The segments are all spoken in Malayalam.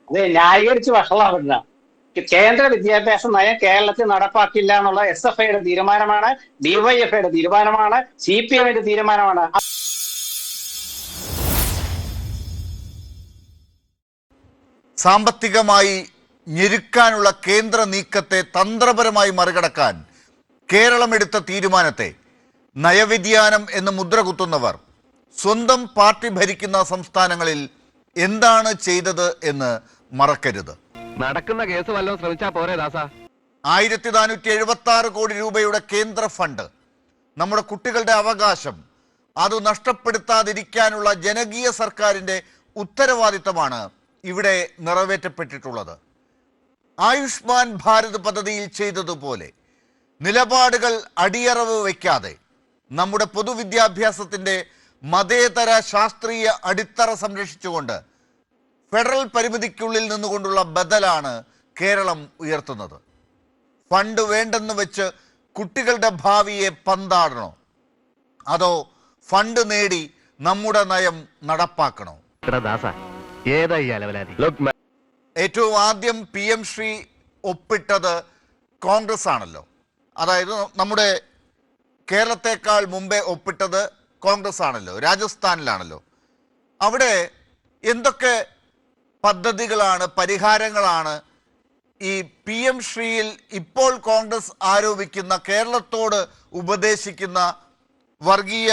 അത് ന്യായീകരിച്ച് വഷളാവില്ല. കേന്ദ്ര വിദ്യാഭ്യാസ നയം കേരളത്തിൽ നടപ്പാക്കില്ല എന്നുള്ള SFIയുടെ തീരുമാനമാണ്, DYFIയുടെ തീരുമാനമാണ്, CPMന്റെ തീരുമാനമാണ്. സാമ്പത്തികമായി ഞെരുക്കാനുള്ള കേന്ദ്ര നീക്കത്തെ തന്ത്രപരമായി മറികടക്കാൻ കേരളം എടുത്ത തീരുമാനത്തെ നയവ്യതിയാനം എന്ന് മുദ്ര കുത്തുന്നവർ സ്വന്തം പാർട്ടി ഭരിക്കുന്ന സംസ്ഥാനങ്ങളിൽ എന്താണ് ചെയ്തത് എന്ന് മറക്കരുത്. നടക്കുന്ന കേസ് വല്ലതും ശ്രമിച്ചാ പോരെ ദാസ. 1476 കോടി രൂപയുടെ കേന്ദ്ര ഫണ്ട്, നമ്മുടെ കുട്ടികളുടെ അവകാശം, അത് നഷ്ടപ്പെടുത്താതിരിക്കാനുള്ള ജനകീയ സർക്കാരിൻ്റെ ഉത്തരവാദിത്തമാണ് ഇവിടെ നിറവേറ്റപ്പെട്ടിട്ടുള്ളത്. ആയുഷ്മാൻ ഭാരത് പദ്ധതിയിൽ ചെയ്തതുപോലെ നിലപാടുകൾ അടിയറവ് വയ്ക്കാതെ നമ്മുടെ പൊതുവിദ്യാഭ്യാസത്തിൻ്റെ മതേതര ശാസ്ത്രീയ അടിത്തറ സംരക്ഷിച്ചുകൊണ്ട് ഫെഡറൽ പരിമിതിക്കുള്ളിൽ നിന്നുകൊണ്ടുള്ള ബദലാണ് കേരളം ഉയർത്തുന്നത്. ഫണ്ട് വേണ്ടെന്ന് വെച്ച് കുട്ടികളുടെ ഭാവിയെ പന്താടണോ, അതോ ഫണ്ട് നേടി നമ്മുടെ നയം നടപ്പാക്കണോ? ഏറ്റവും ആദ്യം PM ശ്രീ ഒപ്പിട്ടത് കോൺഗ്രസ് ആണല്ലോ. അതായത് നമ്മുടെ കേരളത്തെക്കാൾ മുമ്പേ ഒപ്പിട്ടത് കോൺഗ്രസ് ആണല്ലോ, രാജസ്ഥാനിലാണല്ലോ. അവിടെ എന്തൊക്കെ പദ്ധതികളാണ്, പരിഹാരങ്ങളാണ് ഈ PM ശ്രീയിൽ ഇപ്പോൾ കോൺഗ്രസ് ആരോപിക്കുന്ന, കേരളത്തോട് ഉപദേശിക്കുന്ന വർഗീയ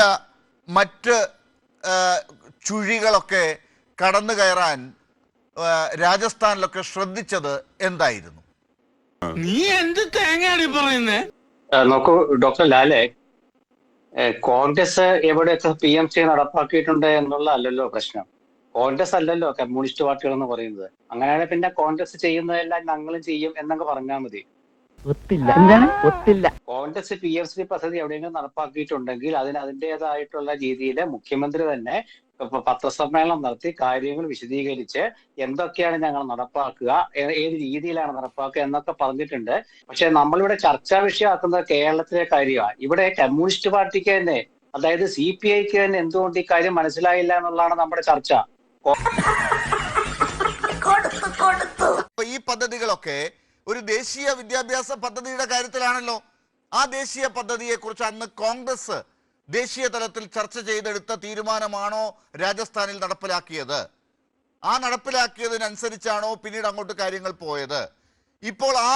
മറ്റ് ചുഴികളൊക്കെ കടന്നു കയറാൻ രാജസ്ഥാനിലൊക്കെ ശ്രദ്ധിച്ചത് എന്തായിരുന്നു? നീ എന്ത് തേങ്ങയാടി പറയുന്നേ? നോക്കൂ ഡോക്ടർ ലാലെ, കോൺഗ്രസ് എവിടെയൊക്കെ PMC നടപ്പാക്കിയിട്ടുണ്ട് എന്നുള്ള അല്ലല്ലോ പ്രശ്നം. കോൺഗ്രസ് അല്ലല്ലോ കമ്മ്യൂണിസ്റ്റ് പാർട്ടികൾ എന്ന് പറയുന്നത്. അങ്ങനെയാണെങ്കിൽ പിന്നെ കോൺഗ്രസ് ചെയ്യുന്നതെല്ലാം ഞങ്ങളും ചെയ്യും എന്നൊക്കെ പറഞ്ഞാൽ മതി. കോൺഗ്രസ് PMC പദ്ധതി എവിടെയെങ്കിലും നടപ്പാക്കിയിട്ടുണ്ടെങ്കിൽ അതിൻ്റെതായിട്ടുള്ള രീതിയിൽ മുഖ്യമന്ത്രി തന്നെ പത്രസമ്മേളനം നടത്തി കാര്യങ്ങൾ വിശദീകരിച്ച് എന്തൊക്കെയാണ് ഞങ്ങൾ നടപ്പാക്കുക, ഏത് രീതിയിലാണ് നടപ്പാക്കുക എന്നൊക്കെ പറഞ്ഞിട്ടുണ്ട്. പക്ഷെ നമ്മളിവിടെ ചർച്ചാ വിഷയമാക്കുന്നത് കേരളത്തിലെ കാര്യമാണ്. ഇവിടെ കമ്മ്യൂണിസ്റ്റ് പാർട്ടിക്ക് തന്നെ, അതായത് CPIക്ക് തന്നെ എന്തുകൊണ്ട് ഈ കാര്യം മനസ്സിലായില്ല എന്നുള്ളതാണ് നമ്മുടെ ചർച്ച. ഈ പദ്ധതികളൊക്കെ ഒരു ദേശീയ വിദ്യാഭ്യാസ പദ്ധതിയുടെ കാര്യത്തിലാണല്ലോ. ആ ദേശീയ പദ്ധതിയെ കുറിച്ച് അന്ന് കോൺഗ്രസ് ദേശീയ തലത്തിൽ ചർച്ച ചെയ്തെടുത്ത തീരുമാനമാണോ രാജസ്ഥാനിൽ നടപ്പിലാക്കിയത്? ആ നടപ്പിലാക്കിയതിനനുസരിച്ചാണോ പിന്നീട് അങ്ങോട്ട് കാര്യങ്ങൾ പോയത്? ഇപ്പോൾ ആ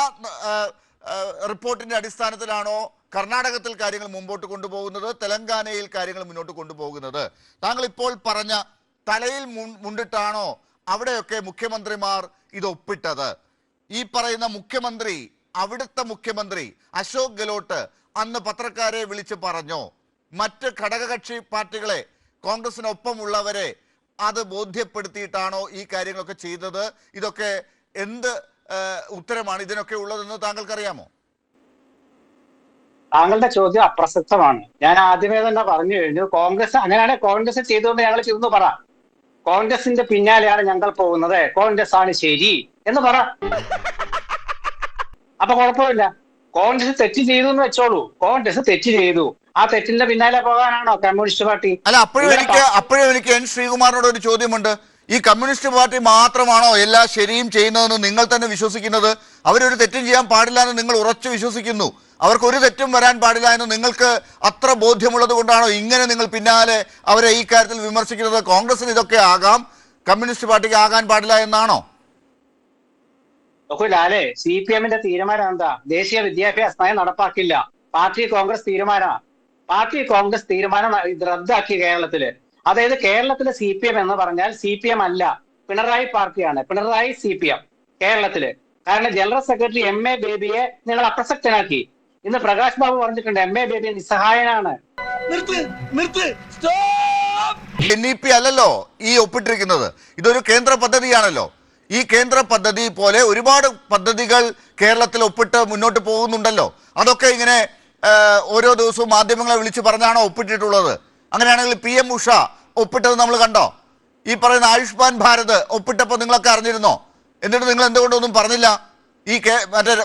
റിപ്പോർട്ടിന്റെ അടിസ്ഥാനത്തിലാണോ കർണാടകത്തിൽ കാര്യങ്ങൾ മുമ്പോട്ട് കൊണ്ടുപോകുന്നത്, തെലങ്കാനയിൽ കാര്യങ്ങൾ മുന്നോട്ട് കൊണ്ടുപോകുന്നത്? താങ്കൾ ഇപ്പോൾ പറഞ്ഞ തലയിൽ മുണ്ടിട്ടാണോ അവിടെയൊക്കെ മുഖ്യമന്ത്രിമാർ ഇത് ഒപ്പിട്ടത്? ഈ പറയുന്ന മുഖ്യമന്ത്രി, അവിടുത്തെ മുഖ്യമന്ത്രി അശോക് ഗെഹ്ലോട്ട് അന്ന് പത്രക്കാരെ വിളിച്ച് പറഞ്ഞോ, മറ്റ് ഘടകകക്ഷി പാർട്ടികളെ, കോൺഗ്രസിനൊപ്പമുള്ളവരെ അത് ബോധ്യപ്പെടുത്തിയിട്ടാണോ ഈ കാര്യങ്ങളൊക്കെ ചെയ്തത്? ഇതൊക്കെ എന്ത് ഉത്തരമാണ് ഇതിനൊക്കെ ഉള്ളതെന്ന് താങ്കൾക്കറിയാമോ? താങ്കളുടെ ചോദ്യം അപ്രസക്തമാണ്. ഞാൻ ആദ്യമേ തന്നെ പറഞ്ഞു കഴിഞ്ഞു, കോൺഗ്രസ് അങ്ങനെയാണെങ്കിൽ കോൺഗ്രസ് ചെയ്തുകൊണ്ട് ഞങ്ങൾ ചെയ്തെന്ന് പറ. കോൺഗ്രസിന്റെ പിന്നാലെയാണ് ഞങ്ങൾ പോകുന്നത്, കോൺഗ്രസ് ആണ് ശരി എന്ന് പറ. അപ്പൊ കുഴപ്പമില്ല. കോൺഗ്രസ് തെറ്റ് ചെയ്തു എന്ന് വെച്ചോളൂ. കോൺഗ്രസ് തെറ്റ് ചെയ്തു, ആ തെറ്റിന്റെ പിന്നാലെ പോകാനാണോ കമ്മ്യൂണിസ്റ്റ് പാർട്ടി? അല്ല, അപ്പോഴും എനിക്ക് N. ശ്രീകുമാറിനോട് ഒരു ചോദ്യമുണ്ട്. ഈ കമ്മ്യൂണിസ്റ്റ് പാർട്ടി മാത്രമാണോ എല്ലാ ശരിയും ചെയ്യുന്നതെന്ന് നിങ്ങൾ തന്നെ വിശ്വസിക്കുന്നത്? അവരൊരു തെറ്റും ചെയ്യാൻ പാടില്ല എന്ന് നിങ്ങൾ ഉറച്ചു വിശ്വസിക്കുന്നു. അവർക്ക് ഒരു തെറ്റും വരാൻ പാടില്ല എന്ന് നിങ്ങൾക്ക് അത്ര ബോധ്യമുള്ളത് കൊണ്ടാണോ ഇങ്ങനെ നിങ്ങൾ പിന്നാലെ അവരെ ഈ കാര്യത്തിൽ വിമർശിക്കുന്നത്? കോൺഗ്രസിന് ഇതൊക്കെ ആകാം, കമ്മ്യൂണിസ്റ്റ് പാർട്ടിക്ക് ആകാൻ പാടില്ല എന്നാണോ? നോക്കൂ ലാലെ, CPMന്റെ തീരുമാനം എന്താ? ദേശീയ വിദ്യാഭ്യാസ നയം നടപ്പാക്കില്ല. പാർട്ടി കോൺഗ്രസ് തീരുമാനം റദ്ദാക്കി കേരളത്തില്. അതായത് കേരളത്തിലെ CPM എന്ന് പറഞ്ഞാൽ CPM അല്ല, പിണറായി പാർട്ടിയാണ്. പിണറായി CPM കേരളത്തില്. കാരണം ജനറൽ സെക്രട്ടറി MA ബേബിയെ നിങ്ങൾ അപ്രസക്തനാക്കി. ഇന്ന് പ്രകാശ് ബാബു പറഞ്ഞിട്ടുണ്ട് MA ബേബി നിസ്സഹായനാണ്. NEP അല്ലല്ലോ ഈ ഒപ്പിട്ടിരിക്കുന്നത്, ഇതൊരു കേന്ദ്ര പദ്ധതിയാണല്ലോ. ഈ കേന്ദ്ര പദ്ധതി പോലെ ഒരുപാട് പദ്ധതികൾ കേരളത്തിൽ ഒപ്പിട്ട് മുന്നോട്ട് പോകുന്നുണ്ടല്ലോ. അതൊക്കെ ഇങ്ങനെ ഓരോ ദിവസവും മാധ്യമങ്ങളെ വിളിച്ച് പറഞ്ഞാണോ ഒപ്പിട്ടിട്ടുള്ളത്? അങ്ങനെയാണെങ്കിൽ PM ഉഷ ഒപ്പിട്ടത് നമ്മൾ കണ്ടോ? ഈ പറയുന്ന ആയുഷ്മാൻ ഭാരത് ഒപ്പിട്ടപ്പോൾ നിങ്ങളൊക്കെ അറിഞ്ഞിരുന്നോ? എന്നിട്ട് നിങ്ങൾ എന്തുകൊണ്ടൊന്നും പറഞ്ഞില്ല? ഈ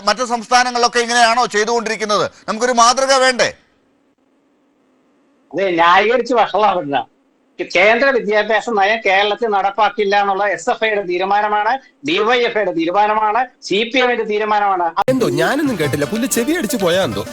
മറ്റ് സംസ്ഥാനങ്ങളിലൊക്കെ ഇങ്ങനെയാണോ ചെയ്തുകൊണ്ടിരിക്കുന്നത്? നമുക്കൊരു മാതൃക വേണ്ടേ? അതെ, ന്യായീകരിച്ച് വഷളാവില്ല. കേന്ദ്ര വിദ്യാഭ്യാസ നയം കേരളത്തിൽ നടപ്പാക്കില്ല എന്നുള്ള SFIയുടെ തീരുമാനമാണ്, DYFIയുടെ തീരുമാനമാണ്, CPMന്റെ തീരുമാനമാണ്. എന്തോ ഞാനൊന്നും കേട്ടില്ല, പുല്ല് ചെവി അടിച്ചു പോയാ എന്തോ.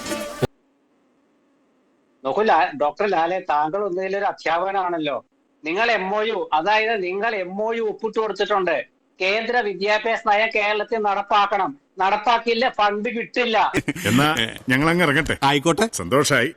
നോക്കൂ ഡോക്ടർ ലാലെ, താങ്കൾ ഒന്നുകിൽ ഒരു അധ്യാപകനാണല്ലോ. നിങ്ങൾ MOU, അതായത് നിങ്ങൾ MOU ഒപ്പിട്ട് കൊടുത്തിട്ടുണ്ട്. കേന്ദ്ര വിദ്യാഭ്യാസ നയം കേരളത്തിൽ നടപ്പാക്കണം. നടപ്പാക്കില്ല, ഫണ്ട് കിട്ടില്ല. എന്നാ ഞങ്ങൾ അങ്ങ് ഇറങ്ങട്ടെ. ആയിക്കോട്ടെ, സന്തോഷായി.